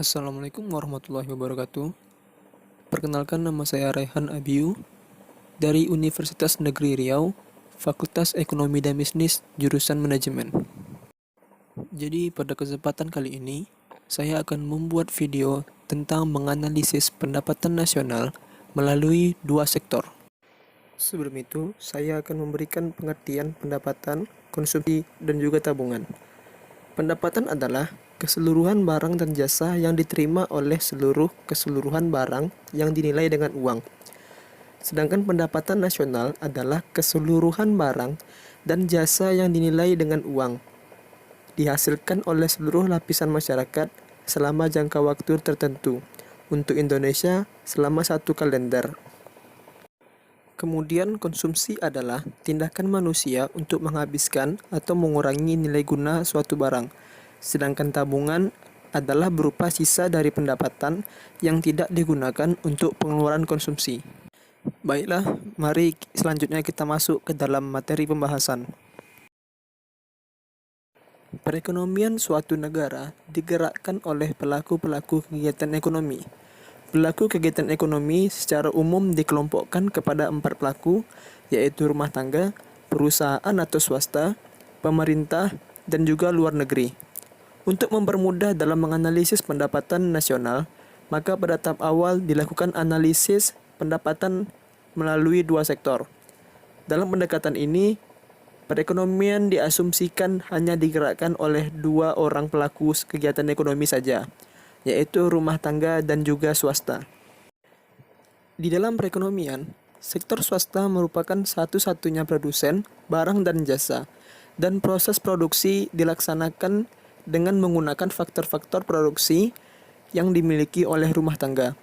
Assalamualaikum warahmatullahi wabarakatuh. Perkenalkan, nama saya Raihan Abiu dari Universitas Negeri Riau, Fakultas Ekonomi dan Bisnis, jurusan Manajemen. Jadi pada kesempatan kali ini, saya akan membuat video tentang menganalisis pendapatan nasional melalui dua sektor. Sebelum itu, saya akan memberikan pengertian pendapatan, konsumsi, dan juga tabungan. Pendapatan adalah keseluruhan barang dan jasa yang diterima oleh keseluruhan barang yang dinilai dengan uang. Sedangkan pendapatan nasional adalah keseluruhan barang dan jasa yang dinilai dengan uang, dihasilkan oleh seluruh lapisan masyarakat selama jangka waktu tertentu. Untuk Indonesia, selama 1 kalender. Kemudian konsumsi adalah tindakan manusia untuk menghabiskan atau mengurangi nilai guna suatu barang. Sedangkan tabungan adalah berupa sisa dari pendapatan yang tidak digunakan untuk pengeluaran konsumsi. Baiklah, mari selanjutnya kita masuk ke dalam materi pembahasan. Perekonomian suatu negara digerakkan oleh pelaku-pelaku kegiatan ekonomi. Pelaku kegiatan ekonomi secara umum dikelompokkan kepada 4 pelaku, yaitu rumah tangga, perusahaan atau swasta, pemerintah, dan juga luar negeri. Untuk mempermudah dalam menganalisis pendapatan nasional, maka pada tahap awal dilakukan analisis pendapatan melalui dua sektor. Dalam pendekatan ini, perekonomian diasumsikan hanya digerakkan oleh 2 orang pelaku kegiatan ekonomi saja, yaitu rumah tangga dan juga swasta. Di dalam perekonomian, sektor swasta merupakan satu-satunya produsen barang dan jasa, dan proses produksi dilaksanakan dengan menggunakan faktor-faktor produksi yang dimiliki oleh rumah tangga.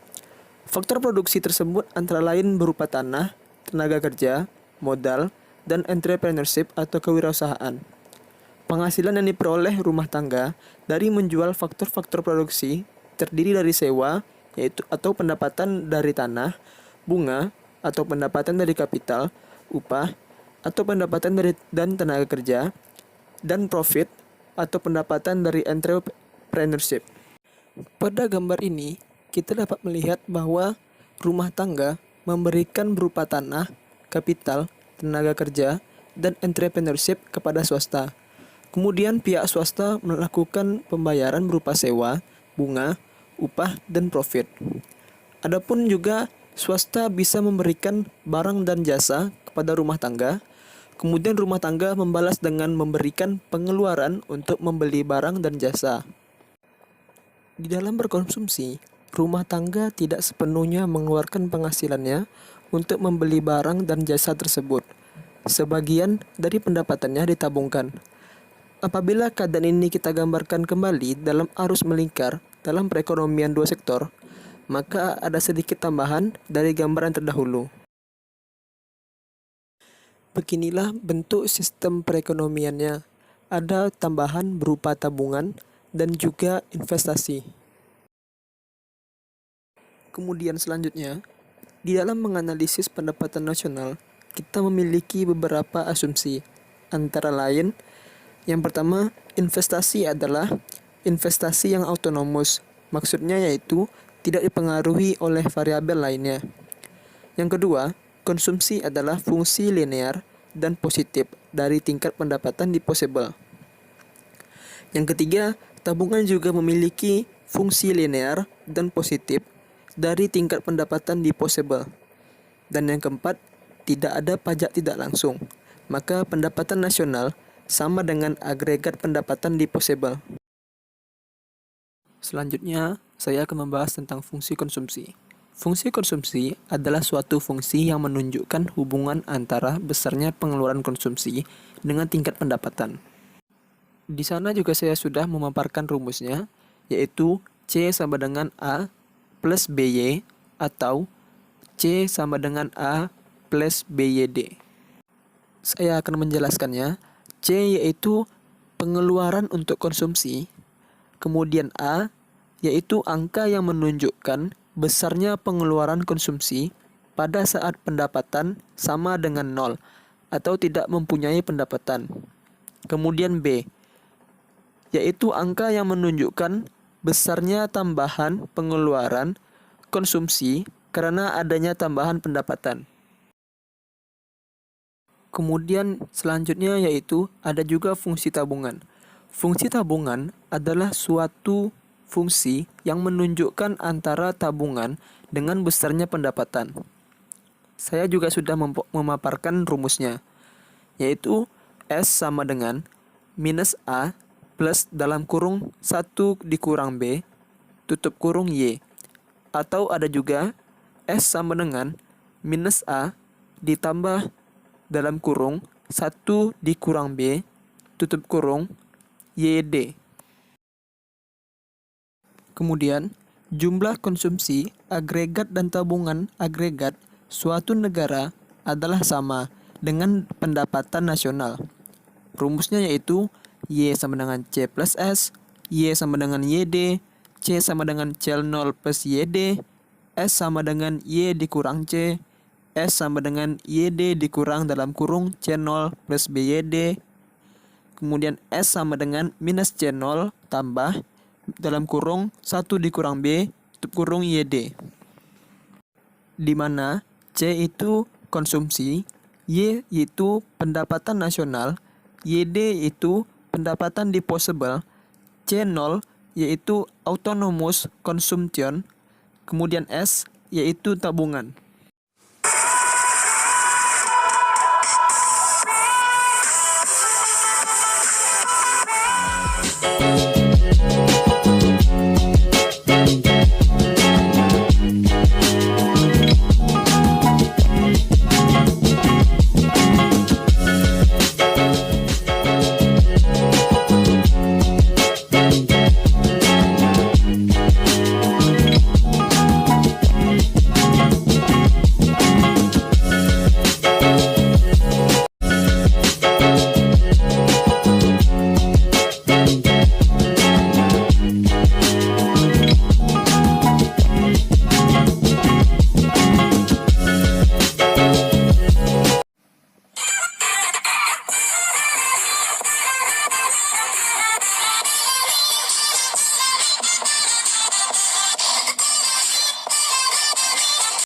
Faktor produksi tersebut antara lain berupa tanah, tenaga kerja, modal, dan entrepreneurship atau kewirausahaan. Penghasilan yang diperoleh rumah tangga dari menjual faktor-faktor produksi terdiri dari sewa, yaitu atau pendapatan dari tanah, bunga atau pendapatan dari kapital, upah atau pendapatan dari dan tenaga kerja, dan profit atau pendapatan dari entrepreneurship. Pada gambar ini, kita dapat melihat bahwa rumah tangga memberikan berupa tanah, kapital, tenaga kerja, dan entrepreneurship kepada swasta. Kemudian pihak swasta melakukan pembayaran berupa sewa, bunga, upah, dan profit. Adapun juga swasta bisa memberikan barang dan jasa kepada rumah tangga, kemudian rumah tangga membalas dengan memberikan pengeluaran untuk membeli barang dan jasa. Di dalam berkonsumsi, rumah tangga tidak sepenuhnya mengeluarkan penghasilannya untuk membeli barang dan jasa tersebut. Sebagian dari pendapatannya ditabungkan. Apabila keadaan ini kita gambarkan kembali dalam arus melingkar dalam perekonomian dua sektor, maka ada sedikit tambahan dari gambaran terdahulu. Beginilah bentuk sistem perekonomiannya. Ada tambahan berupa tabungan dan juga investasi. Kemudian selanjutnya, di dalam menganalisis pendapatan nasional, kita memiliki beberapa asumsi. Antara lain, yang pertama, investasi adalah investasi yang autonomus. Maksudnya yaitu tidak dipengaruhi oleh variabel lainnya. Yang kedua, konsumsi adalah fungsi linear dan positif dari tingkat pendapatan disposable. Yang ketiga, tabungan juga memiliki fungsi linear dan positif dari tingkat pendapatan disposable. Dan yang keempat, tidak ada pajak tidak langsung. Maka pendapatan nasional sama dengan agregat pendapatan disposable. Selanjutnya, saya akan membahas tentang fungsi konsumsi. Fungsi konsumsi adalah suatu fungsi yang menunjukkan hubungan antara besarnya pengeluaran konsumsi dengan tingkat pendapatan. Di sana juga saya sudah memaparkan rumusnya, yaitu C sama dengan A plus BY atau C sama dengan A plus BYD. Saya akan menjelaskannya. C yaitu pengeluaran untuk konsumsi, kemudian A yaitu angka yang menunjukkan besarnya pengeluaran konsumsi pada saat pendapatan sama dengan 0 atau tidak mempunyai pendapatan. Kemudian B yaitu angka yang menunjukkan besarnya tambahan pengeluaran konsumsi karena adanya tambahan pendapatan. Kemudian selanjutnya yaitu ada juga fungsi tabungan. Fungsi tabungan adalah suatu fungsi yang menunjukkan antara tabungan dengan besarnya pendapatan. Saya juga sudah memaparkan rumusnya, yaitu S sama dengan minus A plus dalam kurung 1 dikurang B tutup kurung Y. Atau ada juga S sama dengan minus A ditambah dalam kurung 1 dikurang B tutup kurung YD. Kemudian, jumlah konsumsi agregat dan tabungan agregat suatu negara adalah sama dengan pendapatan nasional. Rumusnya yaitu Y sama dengan C plus S, Y sama dengan YD, C sama dengan C0 plus YD, S sama dengan Y dikurang C, S sama dengan YD dikurang dalam kurung C0 plus BYD, kemudian S sama dengan minus C0 tambah dalam kurung 1 dikurang B tutup kurung YD. Di mana C itu konsumsi, Y itu pendapatan nasional, YD itu pendapatan disposable, C0 yaitu autonomous consumption, kemudian S yaitu tabungan.